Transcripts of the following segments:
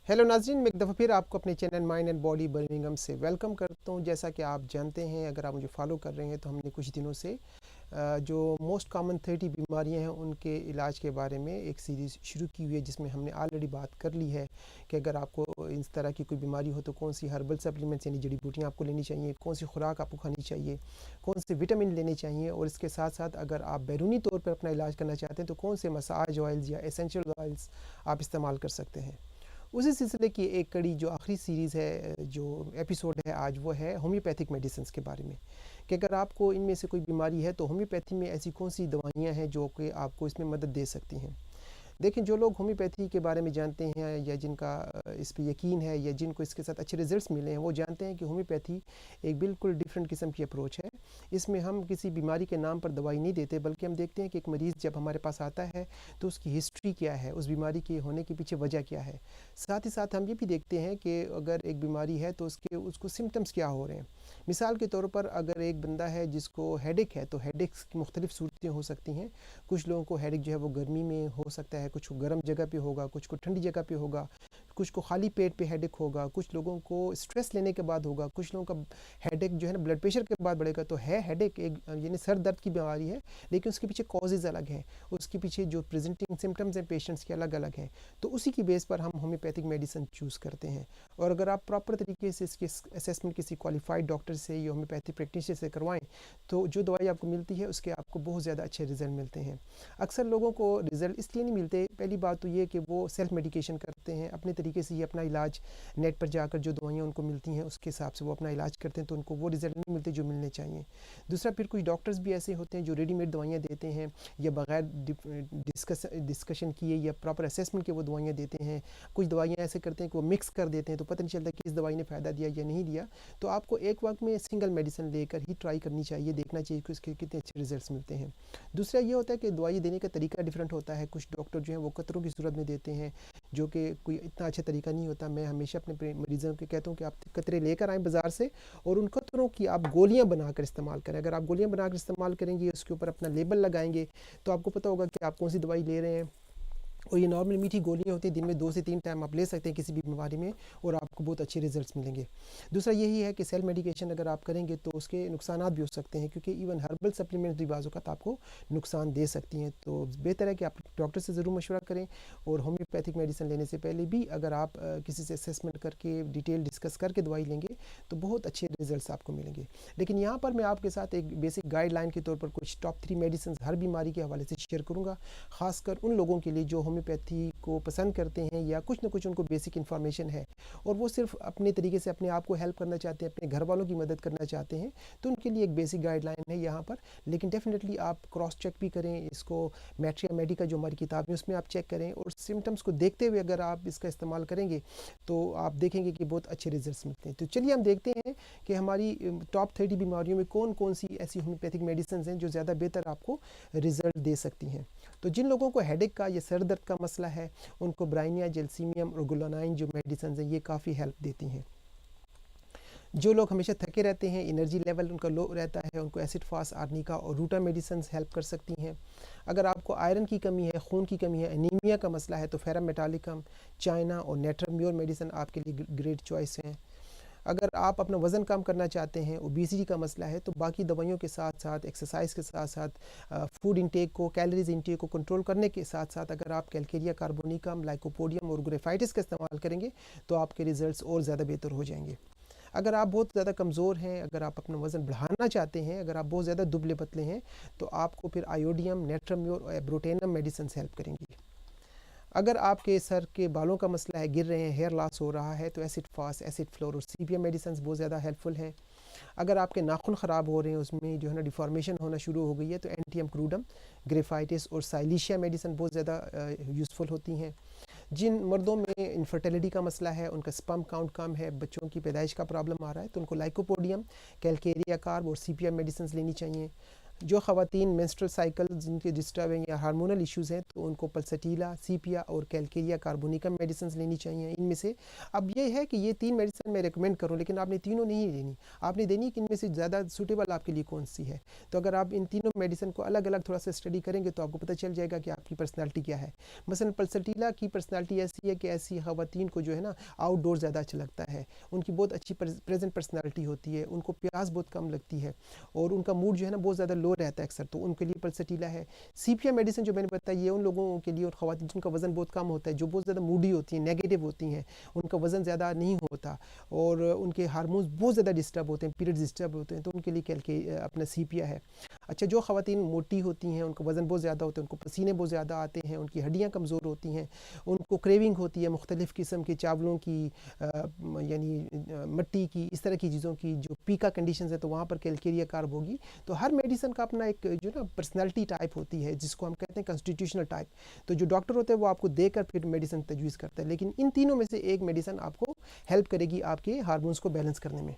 Hello नाज़रीन, मैं एक दफ़ा फिर आपको अपने channel mind and body Birmingham से वेलकम करता हूं। जैसा कि आप जानते हैं, अगर आप मुझे फॉलो कर रहे हैं तो हमने कुछ दिनों से जो मोस्ट कॉमन 30 बीमारियां हैं उनके इलाज के बारे में एक सीरीज़ शुरू की हुई है, जिसमें हमने ऑलरेडी बात कर ली है कि अगर आपको इस तरह की कोई बीमारी हो तो कौन सी हर्बल सप्लीमेंट्स यानी जड़ी बूटियाँ आपको लेनी चाहिए, कौन सी खुराक आपको खानी चाहिए, कौन से विटामिन लेने चाहिए, और इसके साथ साथ अगर आप बैरूनी तौर पर अपना इलाज करना चाहते हैं तो कौन से मसाज ऑयल्स या एसेंशियल ऑयल्स आप इस्तेमाल कर सकते हैं। उसी सिलसिले की एक कड़ी जो आखिरी सीरीज़ है, जो एपिसोड है आज, वो है होम्योपैथिक मेडिसिन के बारे में कि अगर आपको इनमें से कोई बीमारी है तो होम्योपैथी में ऐसी कौन सी दवाइयाँ हैं जो कि आपको इसमें मदद दे सकती हैं। देखें, जो लोग होम्योपैथी के बारे में जानते हैं या जिनका इस पे यकीन है या जिनको इसके साथ अच्छे रिजल्ट्स मिले हैं, वो जानते हैं कि होम्योपैथी एक बिल्कुल डिफरेंट किस्म की अप्रोच है। इसमें हम किसी बीमारी के नाम पर दवाई नहीं देते, बल्कि हम देखते हैं कि एक मरीज़ जब हमारे पास आता है तो उसकी हिस्ट्री क्या है, उस बीमारी के होने के पीछे वजह क्या है। साथ ही साथ हम ये भी देखते हैं कि अगर एक बीमारी है तो उसको सिम्टम्स क्या हो रहे हैं। मिसाल के तौर पर अगर एक बंदा है जिसको हेडेक है तो हेडेक्स की मुख्तलिफ सूरतें हो सकती हैं। कुछ लोगों को हेडेक जो है वो गर्मी में हो सकता है, कुछ को गर्म जगह पे होगा, कुछ को ठंडी जगह पे होगा, कुछ को खाली पेट पे हेडेक होगा, कुछ लोगों को स्ट्रेस लेने के बाद होगा, कुछ लोगों का हेडेक जो है ना ब्लड प्रेशर के बाद बढ़ेगा। तो है हेडेक एक यानी सर दर्द की बीमारी है, लेकिन उसके पीछे कॉजेज़ अलग हैं, उसके पीछे जो प्रेजेंटिंग सिम्टम्स हैं पेशेंट्स के अलग अलग हैं। तो उसी की बेस पर हम होम्योपैथिक मेडिसिन चूज़ करते हैं। और अगर आप प्रॉपर तरीके से इसकी असेसमेंट किसी क्वालिफाइड डॉक्टर से या होम्योपैथिक प्रैक्टिशनर से करवाएं तो जो दवाई आपको मिलती है उसके आपको बहुत ज़्यादा अच्छे रिजल्ट मिलते हैं। अक्सर लोगों को रिज़ल्ट इसलिए नहीं मिलते, पहली बात तो ये कि वो सेल्फ मेडिकेशन करते हैं, अपने तरीके से ही अपना इलाज नेट पर जाकर जो दवाइयाँ उनको मिलती हैं उसके हिसाब से वो अपना इलाज करते हैं, तो उनको वो रिज़ल्ट नहीं मिलते जो मिलने चाहिए। दूसरा, फिर कुछ डॉक्टर्स भी ऐसे होते हैं जो रेडीमेड दवाइयाँ देते हैं या बगैर डिस्कशन किए या प्रॉपर असेसमेंट के वो दवाइयाँ देते हैं। कुछ दवाइयाँ ऐसे करते हैं कि वो मिक्स कर देते हैं, तो पता नहीं चलता कि इस दवाई ने फ़ायदा दिया या नहीं दिया। तो आपको एक वक्त में सिंगल मेडिसिन लेकर ही ट्राई करनी चाहिए, देखना चाहिए कि उसके कितने अच्छे रिजल्ट्स मिलते हैं। दूसरा ये होता है कि दवाई देने का तरीका डिफरेंट होता है। कुछ डॉक्टर जो हैं वो कतरों की सूरत में देते हैं, जो कि कोई इतना अच्छा तरीका नहीं होता। मैं हमेशा अपने मरीज़ों को कहता हूँ कि आप कतरे लेकर आएँ बाज़ार से और उन कतरों की आप गोलियाँ बनाकर इस्तेमाल करें। अगर आप गोलियाँ बनाकर इस्तेमाल करेंगे, उसके ऊपर अपना लेबल लगाएंगे, तो आपको पता होगा कि आप कौन सी दवाई ले रहे हैं। और ये नॉर्मल मीठी गोलियाँ होती हैं, दिन में 2 से 3 टाइम आप ले सकते हैं किसी भी बीमारी में और आपको बहुत अच्छे रिजल्ट्स मिलेंगे। दूसरा यही है कि सेल्फ मेडिकेशन अगर आप करेंगे तो उसके नुकसानात भी हो सकते हैं, क्योंकि इवन हर्बल सप्लीमेंट्स भी बाज़ औक़ात आपको नुकसान दे सकती हैं। तो बेहतर है कि आप डॉक्टर से ज़रूर मशवरा करें, और होम्योपैथिक मेडिसिन लेने से पहले भी अगर आप किसी से असेसमेंट करके डिटेल डिस्कस करके दवाई लेंगे तो बहुत अच्छे रिजल्ट्स आपको मिलेंगे। लेकिन यहाँ पर मैं आपके साथ एक बेसिक गाइडलाइन के तौर पर कुछ टॉप 3 मेडिसिन हर बीमारी के हवाले से शेयर करूँगा, ख़ासकर उन लोगों के लिए जो होम्योपैथी को पसंद करते हैं या कुछ ना कुछ उनको बेसिक इन्फॉर्मेशन है और वो सिर्फ अपने तरीके से अपने आप को हेल्प करना चाहते हैं, अपने घर वालों की मदद करना चाहते हैं। तो उनके लिए एक बेसिक गाइडलाइन है यहाँ पर। लेकिन डेफिनेटली आप क्रॉस चेक भी करें इसको, मैट्रिया मेडिका जो हमारी किताब है उसमें आप चेक करें, और सिम्टम्स को देखते हुए अगर आप इसका इस्तेमाल करेंगे तो आप देखेंगे कि बहुत अच्छे रिजल्ट्स मिलते हैं। तो चलिए हम देखते हैं कि हमारी टॉप 30 बीमारियों में कौन कौन सी ऐसी होम्योपैथिक मेडिसिन हैं जो ज़्यादा बेहतर आपको रिजल्ट दे सकती हैं। तो जिन लोगों को हेडेक का या सर दर्द का मसला है, उनको ब्राइनिया, जेल्सीमियम और गुलानाइन जो मेडिसिन हैं ये काफ़ी हेल्प देती हैं। जो लोग हमेशा थके रहते हैं, एनर्जी लेवल उनका लो रहता है, उनको एसिड फास्ट, आर्निका और रूटा मेडिसिन हेल्प कर सकती हैं। अगर आपको आयरन की कमी है, खून की कमी है, एनीमिया का मसला है तो फेरामेटालिकम, चाइना और नेट्रम्योर मेडिसिन आपके लिए ग्रेट चॉइस हैं। अगर आप अपना वज़न कम करना चाहते हैं, ओबेसिटी का मसला है, तो बाकी दवाइयों के साथ साथ एक्सरसाइज के साथ साथ फूड इंटेक को, कैलोरीज इंटेक को कंट्रोल करने के साथ साथ अगर आप कैलकेरिया कार्बोनिकम, लाइकोपोडियम और ग्रेफाइटिस का इस्तेमाल करेंगे तो आपके रिजल्ट्स और ज़्यादा बेहतर हो जाएंगे। अगर आप बहुत ज़्यादा कमज़ोर हैं, अगर आप अपना वज़न बढ़ाना चाहते हैं, अगर आप बहुत ज़्यादा दुबले पतले हैं, तो आपको फिर आयोडियम, नेट्रम्योर और एब्रोटेनम मेडिसिन हेल्प करेंगी। अगर आपके सर के बालों का मसला है, गिर रहे हैं, हेयर लॉस हो रहा है, तो एसिड फास्ट, एसिड फ्लोर और सीपिया मेडिसिन बहुत ज़्यादा हेल्पफुल हैं। अगर आपके नाखून ख़राब हो रहे हैं, उसमें जो है ना डिफॉर्मेशन होना शुरू हो गई है, तो एंटियम क्रूडम, ग्रेफाइटिस और साइलिशिया मेडिसिन बहुत ज़्यादा यूज़फुल होती हैं। जिन मर्दों में इनफर्टिलिटी का मसला है, उनका स्पर्म काउंट कम है, बच्चों की पैदाइश का प्रॉब्लम आ रहा है, तो उनको लाइकोपोडियम, कैलकेरिया कार्ब और सीपिया मेडिसिन लेनी चाहिए। जो ख़वातीन मेंस्ट्रुअल साइकिल जिनके डिस्टर्बिंग या हार्मोनल इश्यूज़ हैं तो उनको पल्सटीला, सीपिया और कैलकेरिया कार्बोनिकम मेडिसिन लेनी चाहिए इनमें से। अब ये है कि ये 3 मेडिसिन मैं रिकमेंड करूँ, लेकिन आपने तीनों नहीं लेनी, आपने देनी कि इनमें से ज़्यादा सूटेबल आपके लिए कौन सी है। तो अगर आप इन तीनों मेडिसिन को अलग अलग थोड़ा सा स्टडी करेंगे तो आपको पता चल जाएगा कि आपकी पर्सनैलिटी क्या है। मसलन पल्सटीला की पर्सनैलिटी ऐसी है कि ऐसी ख़वातीन को जो है ना आउटडोर ज़्यादा अच्छा लगता है, उनकी बहुत अच्छी प्रेजेंट पर्सनैलिटी होती है, उनको प्यास बहुत कम लगती है और उनका मूड जो है ना बहुत ज़्यादा लो रहता है अक्सर, तो उनके लिए पल्सटीला है। सीपिया मेडिसिन जो मैंने बताई ये उन लोगों के लिए और ख़वातीन जिनका वज़न बहुत कम होता है, जो बहुत ज़्यादा मूडी होती हैं, नेगेटिव होती हैं, उनका वज़न ज़्यादा नहीं होता और उनके हार्मोन्स बहुत ज़्यादा डिस्टर्ब होते हैं, पीरियड्स डिस्टर्ब होते हैं, तो उनके लिए अपना सीपिया है। अच्छा, जो ख़वातीन मोटी होती हैं, उनका वज़न बहुत ज़्यादा होता है, उनको पसीने बहुत ज़्यादा आते हैं, उनकी हड्डियाँ कमज़ोर होती हैं, उनको क्रेविंग होती है मुख्तलिफ़ किस्म के चावलों की, यानी मिट्टी की, इस तरह की चीज़ों की, जो पीका कंडीशंस है तो वहाँ पर कैलकेरिया कार्ब होगी। तो हर मेडिसिन का अपना एक जो ना पर्सनालिटी टाइप होती है जिसको हम कहते हैं कॉन्स्टिट्यूशनल टाइप। तो जो डॉक्टर होते हैं वो आपको देकर फिर मेडिसिन तजवीज़ करता है, लेकिन इन तीनों में से एक मेडिसिन आपको हेल्प करेगी आपके हार्मोन्स को बैलेंस करने में।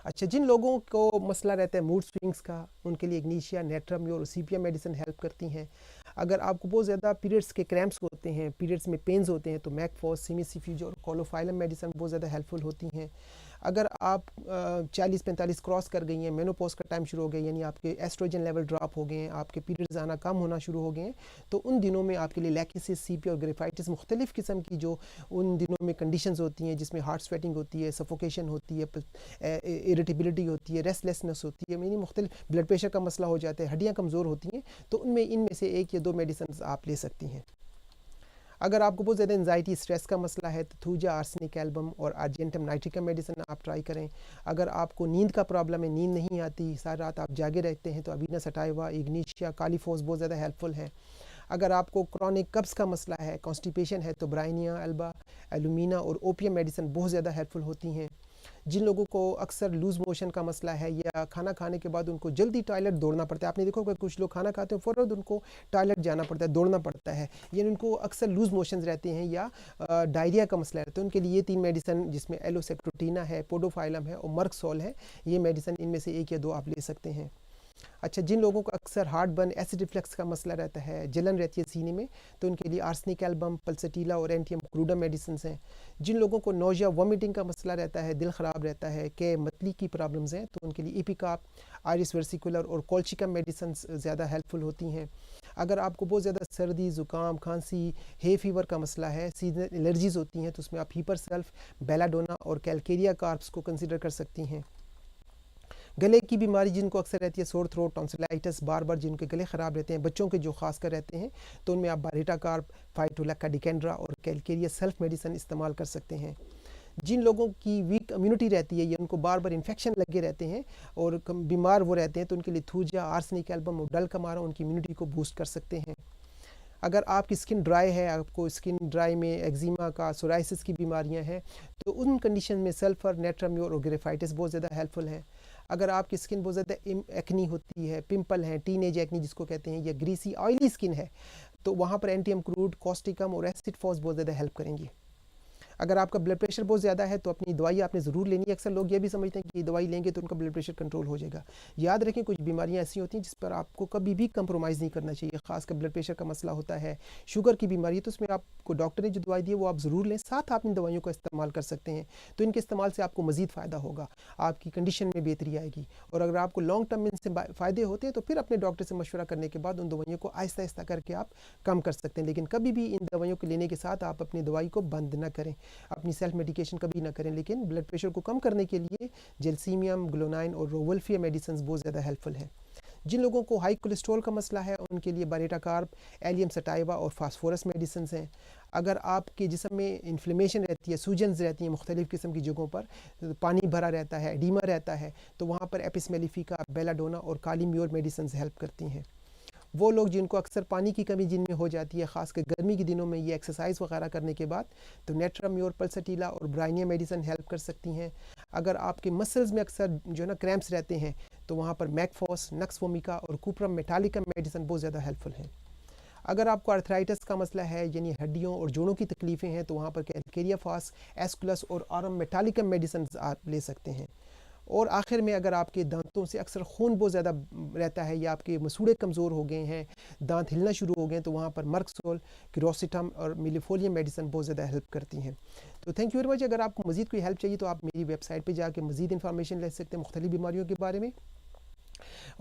अच्छा, जिन लोगों को मसला रहता है मूड स्विंग्स का, उनके लिए इग्नीशिया, नेट्राम्योर और सीपिया मेडिसिन हेल्प करती हैं। अगर आपको बहुत ज़्यादा पीरियड्स के क्रैम्प्स होते हैं, पीरियड्स में पेन्स होते हैं, तो मैकफॉस, सिमिसिफ्यूज और कोलोफाइलम मेडिसिन बहुत ज़्यादा हेल्पफुल होती हैं। अगर आप 40-45 क्रॉस कर गई हैं, मेनोपॉज का टाइम शुरू हो गया, यानी आपके एस्ट्रोजन लेवल ड्रॉप हो गए हैं, आपके पीरियड्स आना कम होना शुरू हो गए हैं, तो उन दिनों में आपके लिए लैक्टिसिस, सीपिया और ग्रेफाइटिस, मुख्तलिफ़ किस्म की जो उन दिनों में कंडीशंस होती हैं जिसमें हार्ट स्वेटिंग होती है, सफोकेशन होती है, इरिटेबिलिटी होती है, रेस्टलेसनेस होती है, यानी मुख्तलिफ ब्लड प्रेशर का मसला हो जाता है, हड्डियाँ कमज़ोर होती हैं, तो उनमें इनमें से 1 या 2 मेडिसिन आप ले सकती हैं। अगर आपको बहुत ज़्यादा एंजाइटी, स्ट्रेस का मसला है तो थूजा, आर्सेनिक एल्बम और अर्जेंटम नाइट्रिकम मेडिसिन आप ट्राई करें। अगर आपको नींद का प्रॉब्लम है, नींद नहीं आती, सारी रात आप जागे रहते हैं, तो अवीना सटाइवा, इग्नीशिया, कालीफोस बहुत ज़्यादा हेल्पफुल है। अगर आपको क्रॉनिक कब्ज़ का मसला है, कॉन्स्टिपेशन है, तो ब्राइनिया, एल्बा, एलुमिना और ओपियम मेडिसिन बहुत ज़्यादा हेल्पफुल होती हैं। जिन लोगों को अक्सर लूज़ मोशन का मसला है या खाना खाने के बाद उनको जल्दी टॉयलेट दौड़ना पड़ता है, आपने देखो कि कुछ लोग खाना खाते हैं फ़ौरन उनको टॉयलेट जाना पड़ता है, दौड़ना पड़ता है, यानी उनको अक्सर लूज़ मोशंस रहते हैं या डायरिया का मसला रहता है, तो उनके लिए 3 मेडिसिन जिसमें एलोसेक्ट्रोटीना है, पोडोफाइलम है और मर्कसोल है, ये मेडिसिन इनमें से 1 या 2 आप ले सकते हैं। अच्छा, जिन लोगों को अक्सर हार्ट बर्न, एसिड रिफ्लक्स का मसला रहता है, जलन रहती है सीने में, तो उनके लिए आर्सेनिक एल्बम, पल्सटीला और एंटियम क्रूडम मेडिसिन हैं। जिन लोगों को नोजिया, वॉमिटिंग का मसला रहता है, दिल ख़राब रहता है, के मतली की प्रॉब्लम्स हैं, तो उनके लिए इपिकाप, आयरिस वर्सिकुलर और कोल्चिकम मेडिसिन ज़्यादा हेल्पफुल होती हैं। अगर आपको बहुत ज़्यादा सर्दी, ज़ुकाम, खांसी, हे फीवर का मसला है, सीजनल एलर्जीज़ होती हैं, तो उसमें आप हीपर सल्फ, बेलाडोना और कैलकेरिया कार्ब्स को कंसिडर कर सकती हैं। गले की बीमारी जिनको अक्सर रहती है, सोर थ्रोट, टॉन्सिलाइटिस, बार बार जिनके गले ख़राब रहते हैं, बच्चों के जो खासकर रहते हैं, तो उनमें आप बारेटा कार्ब, फाइटोलैक्का डिकेंड्रा और कैलकेरिया सेल्फ मेडिसिन इस्तेमाल कर सकते हैं। जिन लोगों की वीक इम्यूनिटी रहती है या उनको बार बार इन्फेक्शन लगे रहते हैं और बीमार वो रहते हैं, तो उनके लिए थूजा, आर्सेनिक एल्बम और डल कमारा उनकी इम्यूनिटी को बूस्ट कर सकते हैं। अगर आपकी स्किन ड्राई है, आपको स्किन ड्राई में एक्जिमा का, सोराइसिस की बीमारियां हैं, तो उन कंडीशन में सल्फ़र, नेट्राम्योर और ग्रेफाइटिस बहुत ज़्यादा हेल्पफुल है। अगर आपकी स्किन बहुत ज़्यादा एक्नी होती है, पिंपल हैं, टीनेज एक्नी जिसको कहते हैं, या ग्रीसी ऑयली स्किन है, तो वहाँ पर एंटियम क्रूड, कॉस्टिकम और एसिड फॉस बहुत ज़्यादा हेल्प करेंगी। अगर आपका ब्लड प्रेशर बहुत ज़्यादा है तो अपनी दवाई आपने ज़रूर लेनी है। अक्सर लोग ये भी समझते हैं कि दवाई लेंगे तो उनका ब्लड प्रेशर कंट्रोल हो जाएगा। याद रखें, कुछ बीमारियां ऐसी होती हैं जिस पर आपको कभी भी कंप्रोमाइज़ नहीं करना चाहिए। ख़ासकर ब्लड प्रेशर का मसला होता है, शुगर की बीमारी है, तो उसमें आपको डॉक्टर ने जो दवाई दी है वो आप ज़रूर लें, साथ आप इन दवाइयों का इस्तेमाल कर सकते हैं। तो इनके इस्तेमाल से आपको मज़ीद फ़ायदा होगा, आपकी कंडीशन में बेहतरी आएगी। और अगर आपको लॉन्ग टर्म में इनसे फ़ायदे होते हैं तो फिर अपने डॉक्टर से मशवरा करने के बाद उन दवाइयों को आहिस्ता आहिस्ता करके आप कम कर सकते हैं। लेकिन कभी भी इन दवाइयों को लेने के साथ आप अपनी दवाई को बंद ना करें, अपनी सेल्फ मेडिकेशन कभी ना करें। लेकिन ब्लड प्रेशर को कम करने के लिए जेल्सीमियम, ग्लोनाइन और रोवल्फिया मेडिसिन बहुत ज़्यादा हेल्पफुल है। जिन लोगों को हाई कोलेस्ट्रॉल का मसला है उनके लिए बारेटा कार्ब, एलियम सटाइवा और फास्फोरस मेडिसिन हैं। अगर आपके जिस्म में इन्फ्लेमेशन रहती है, सूजन्स रहती हैं मुख्तलिफ़ किस्म की जगहों पर, तो पानी भरा रहता है, एडीमा रहता है, तो वहाँ पर एपिस मेलिफिका, बेलाडोना और काली म्योर मेडिसिन हेल्प करती हैं। वो लोग जिनको अक्सर पानी की कमी जिनमें हो जाती है, ख़ासकर गर्मी के दिनों में, ये एक्सरसाइज वगैरह करने के बाद, तो नेट्राम्योर, पल्सटीला और ब्राइनिया मेडिसिन हेल्प कर सकती हैं। अगर आपके मसल्स में अक्सर जो ना क्रैम्प्स रहते हैं, तो वहाँ पर मैकफॉस, नक्स वोमिका और कुप्रम मेटालिकम मेडिसिन बहुत ज़्यादा हेल्पफुल हैं। अगर आपको अर्थराइटिस का मसला है, यानी हड्डियों और जोड़ों की तकलीफ़ें हैं, तो वहाँ पर कैलकेरिया फास, एस्कुलस और आरम मेटालिकम मेडिसिन आप ले सकते हैं। और आखिर में अगर आपके दांतों से अक्सर खून बहुत ज़्यादा रहता है या आपके मसूड़े कमज़ोर हो गए हैं, दांत हिलना शुरू हो गए हैं, तो वहाँ पर मर्कसोल, क्रोसिटम और मिलीफोलियम मेडिसिन बहुत ज़्यादा हेल्प करती हैं। तो थैंक यू वेरी मच। अगर आपको मज़ीद कोई हेल्प चाहिए तो आप मेरी वेबसाइट पे जाके मज़ीद इन्फॉर्मेशन ले सकते हैं मुख्तलिफ बीमारियों के बारे में,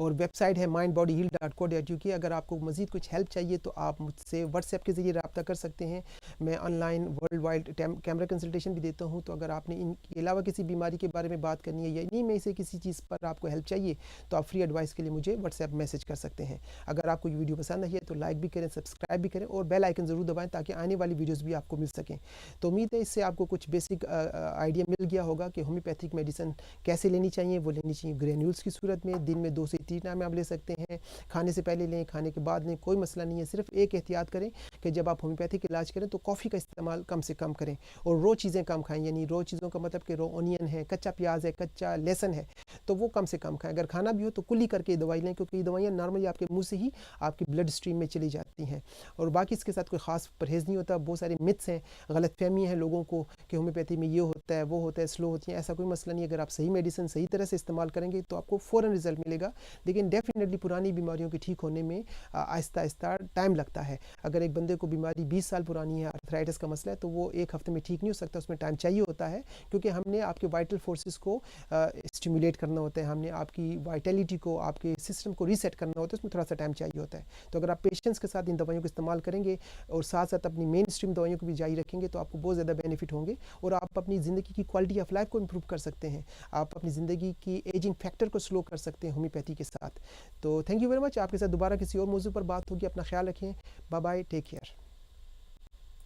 और वेबसाइट है mindbodyheal.co.uk। अगर आपको मज़ीद कुछ हेल्प चाहिए तो आप मुझसे व्हाट्सएप के ज़रिए रब्ता कर सकते हैं। मैं online world wide camera consultation भी देता हूँ। तो अगर आपने इनके अलावा किसी बीमारी के बारे में बात करनी है या इन्हीं में से किसी चीज़ पर आपको हेल्प चाहिए तो आप फ्री एडवाइस के लिए मुझे व्हाट्सएप मैसेज कर सकते हैं। अगर आपको ये वीडियो पसंद आई है तो लाइक भी करें, सब्सक्राइब भी करें और बेल आइकन ज़रूर दबाएँ ताकि आने वाली वीडियोज़ भी आपको मिल सकें। तो उम्मीद है इससे आपको कुछ बेसिक आइडिया मिल गया होगा कि होम्योपैथिक मेडिसिन कैसे लेनी चाहिए। वो लेनी चाहिए ग्रेन्यूल्स की सूरत में, दिन में 2 से 3 टाइम आप ले सकते हैं। खाने से पहले लें, खाने के बाद लें, कोई मसला नहीं है। सिर्फ एक एहतियात करें कि जब आप होम्योपैथिक इलाज करें तो कॉफ़ी का इस्तेमाल कम से कम करें और रो चीज़ें कम खाएं। यानी रो चीज़ों का मतलब कि रो ऑनियन है, कच्चा प्याज है, कच्चा लहसुन है, तो वो कम से कम खाएं। अगर खाना भी हो तो कुल्ली करके दवाई लें, क्योंकि ये दवाइयाँ नॉर्मली आपके मुंह से ही आपकी ब्लड स्ट्रीम में चली जाती हैं। और बाकी इसके साथ कोई ख़ास परहेज़ नहीं होता। बहुत सारे मिथ्स हैं, गलतफहमी है लोगों को कि होम्योपैथी में ये होता है, वो होता है, स्लो होती है। ऐसा कोई मसला नहीं है। अगर आप सही मेडिसिन सही तरह से इस्तेमाल करेंगे तो आपको फ़ौरन रिजल्ट मिलेगा। लेकिन डेफिनेटली पुरानी बीमारियों के ठीक होने में आहिस्ता आहिस्ता टाइम लगता है। अगर एक बंदे को बीमारी 20 साल पुरानी है, आर्थराइटिस का मसला है, तो वो एक हफ्ते में ठीक नहीं हो सकता। उसमें टाइम चाहिए होता है, क्योंकि हमने आपके वाइटल फोर्सेस को स्टिमुलेट करना होता है, हमने आपकी वाइटलिटी को, आपके सिस्टम को रीसेट करना होता है। उसमें थोड़ा सा टाइम चाहिए होता है। तो अगर आप पेशेंस के साथ इन दवाइयों को इस्तेमाल करेंगे और साथ साथ अपनी मेन स्ट्रीम दवाइयों को भी जारी रखेंगे तो आपको बहुत ज़्यादा बेनिफिट होंगे और आप अपनी ज़िंदगी की क्वालिटी ऑफ लाइफ को इम्प्रूव कर सकते हैं। आप अपनी ज़िंदगी की एजिंग फैक्टर को स्लो कर सकते हैं होम्योपैथी के साथ। तो थैंक यू वेरी मच। आपके साथ दोबारा किसी और मौजू पर बात होगी। अपना ख्याल रखें। Bye bye, take care.